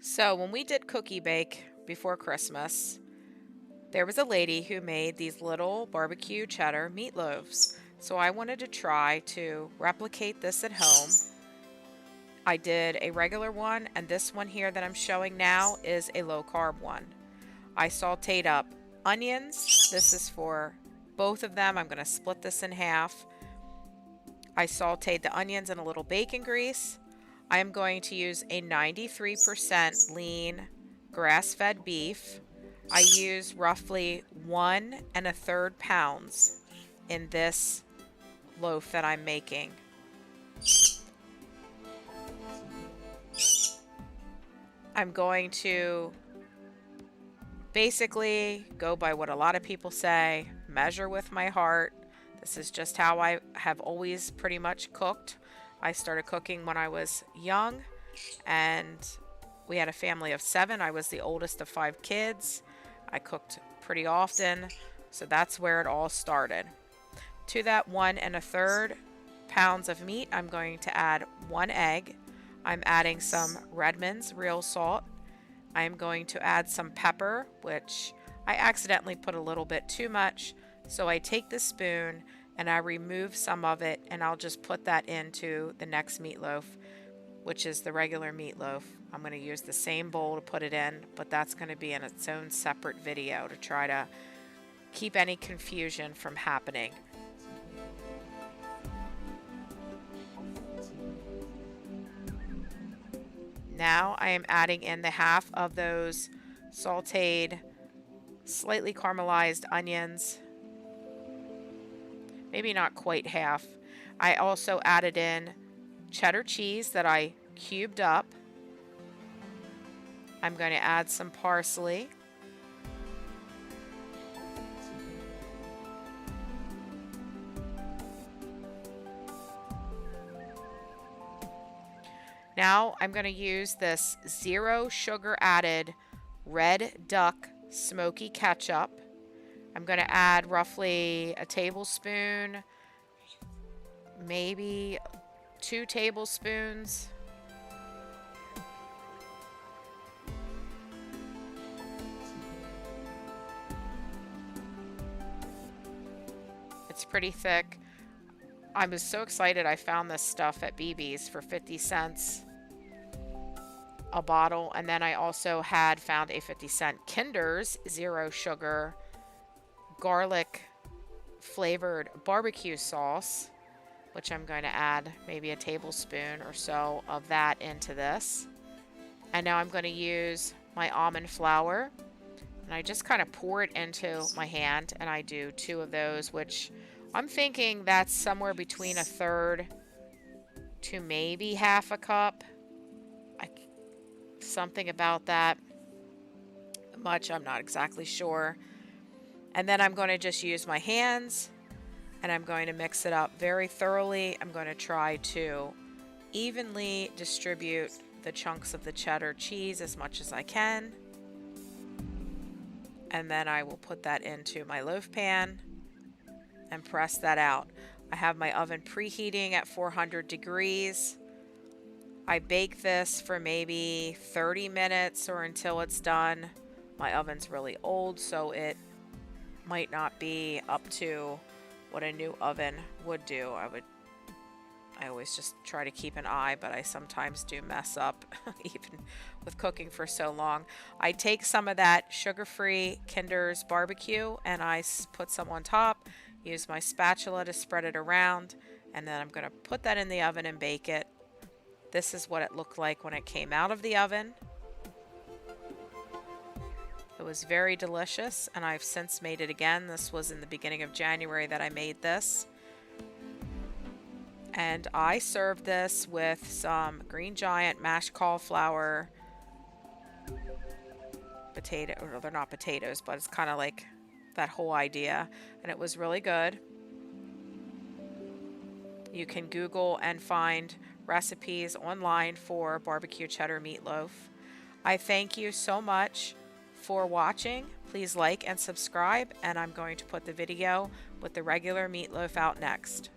So when we did cookie bake before Christmas, there was a lady who made these little barbecue cheddar meatloaves. So I wanted to try to replicate this at home. I did a regular one, and this one here that I'm showing now is a low carb one. I sauteed up onions. This is for both of them. I'm going to split this in half. I sauteed the onions in a little bacon grease. I am going to use a 93% lean grass-fed beef. I use roughly 1 1/3 pounds in this loaf that I'm making. I'm going to basically go by what a lot of people say, measure with my heart. This is just how I have always pretty much cooked. I started cooking when I was young, and we had a family of 7. I was the oldest of 5 kids. I cooked pretty often, so that's where it all started. To that 1 1/3 pounds of meat, I'm going to add 1 egg. I'm adding some Redmond's real salt. I am going to add some pepper, which I accidentally put a little bit too much. So I take the spoon and I remove some of it, and I'll just put that into the next meatloaf, which is the regular meatloaf. I'm going to use the same bowl to put it in, but that's going to be in its own separate video to try to keep any confusion from happening. Now I am adding in the half of those sauteed, slightly caramelized onions. Maybe not quite half. I also added in cheddar cheese that I cubed up. I'm going to add some parsley. Now I'm going to use this 0 sugar added Red Duck smoky ketchup. I'm going to add roughly a tablespoon, maybe 2 tablespoons. It's pretty thick. I was so excited I found this stuff at BB's for 50 cents a bottle, and then I also had found a 50-cent Kinder's 0 sugar garlic flavored barbecue sauce, which I'm going to add maybe a tablespoon or so of that into this. And now I'm going to use my almond flour, and I just kind of pour it into my hand, and I do 2 of those, which I'm thinking that's somewhere between 1/3 to maybe half a cup. Something about that much, I'm not exactly sure. And then I'm going to just use my hands, and I'm going to mix it up very thoroughly. I'm going to try to evenly distribute the chunks of the cheddar cheese as much as I can. And then I will put that into my loaf pan and press that out. I have my oven preheating at 400 degrees. I bake this for maybe 30 minutes or until it's done. My oven's really old, so it might not be up to what a new oven would do. I always just try to keep an eye, but I sometimes do mess up even with cooking for so long. I take some of that sugar-free Kinder's barbecue and I put some on top, use my spatula to spread it around, and then I'm going to put that in the oven and bake it. This is what it looked like when it came out of the oven. It was very delicious, and I've since made it again. This was in the beginning of January that I made this. And I served this with some Green Giant mashed cauliflower potato, or they're not potatoes, but it's kind of like that whole idea, and it was really good. You can Google and find recipes online for barbecue cheddar meatloaf. I thank you so much for watching. Please like and subscribe, and I'm going to put the video with the regular meatloaf out next.